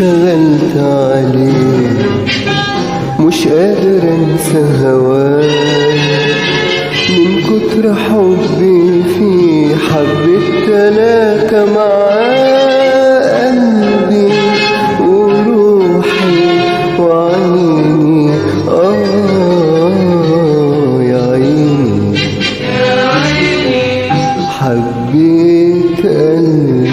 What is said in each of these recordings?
انشغلت عليه، مش قادر انسى هواك من كتر حبي فيه. حبيت تلاقى معاه قلبي وروحي وعيني، يا عيني حبيت قلبي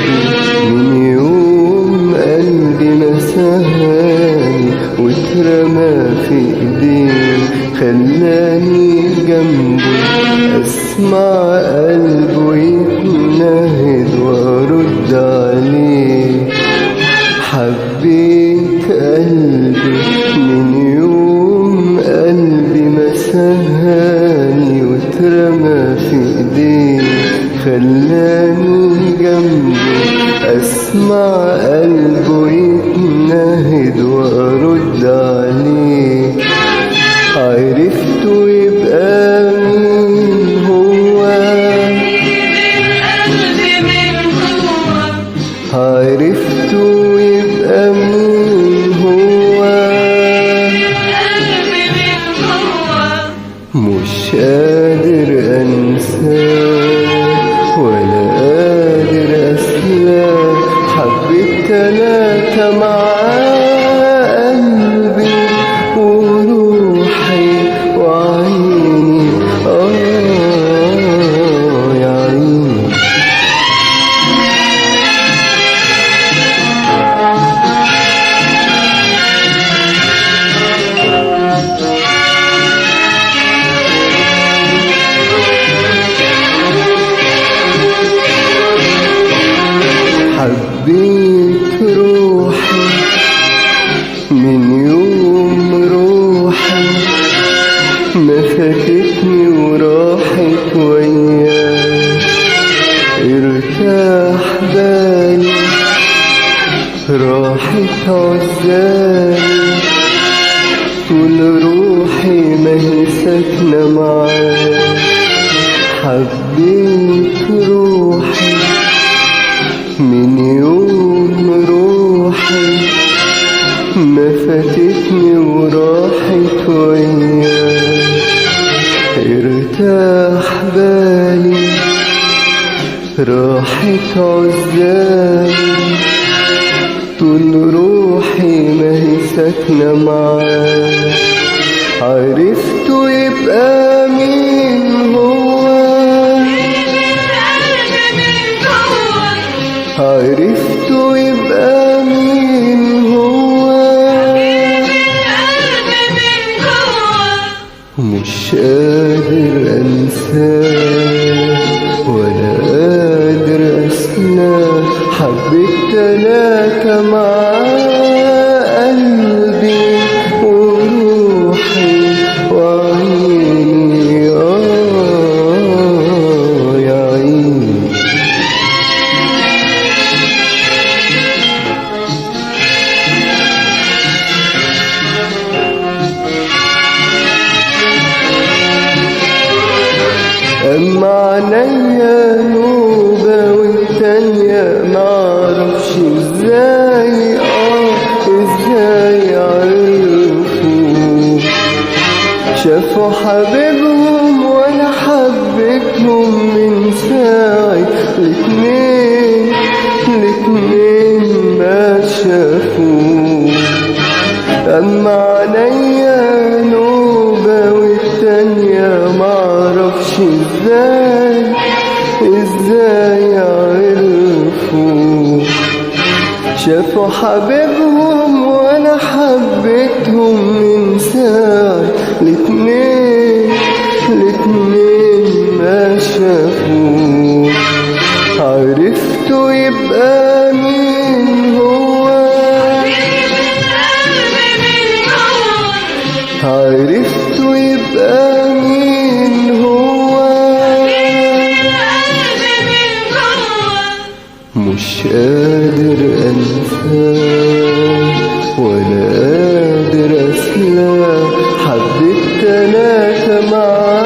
من يوم قلبي مساني واترمى في ايديه. خلاني جنبه اسمع قلبه يتنهد وارد عليه. حبيت قلبي من يوم قلبي مساني واترمى في ايديه. خلاني جنبه اسمع قلبه يتنهد وارد عليه. عرفته يبقى مين هو، عرفته يبقى مين هو، مش قادر انساه ولا قادر اسلاه. حبيت تلاتة معاه قلبي وروحي وعيني، يا عيني حبيت روحي من يوم روحي ما فاتتني وراحت وياي. ارتاح بالي راحت عزالي طول روحي ما هي ساكنة معاي. حبيت روحي من يوم روحي ما فاتتني وراحت وياي. ارتاح بالي راحت عزالي طول روحي ما هي ساكنة معاي. عرفته يبقى مين هو، عرفته يبقى مين هو، مش قادر انساه ولا قادر اسلاه. حبيت تلاقى معاه قلبي وروحي وعيني، يا عيني أما عليا نوبة والتانية معرفش ازاي، ازاي عرفوا شافوا حبيبهم وانا حبيتهم من ساعة. الاتنين ما شافوا. أما عليا نوبة والتانية معرفش ازاي عرفوا شافوا حبيبهم وانا حبيتهم من ساعة. الاتنين ما شافوا. عرفته يبقى مين هو، عرفته يبقى مين هو، مش قادر انساه ولا قادر اسلاه. حبيت تلاتة معاه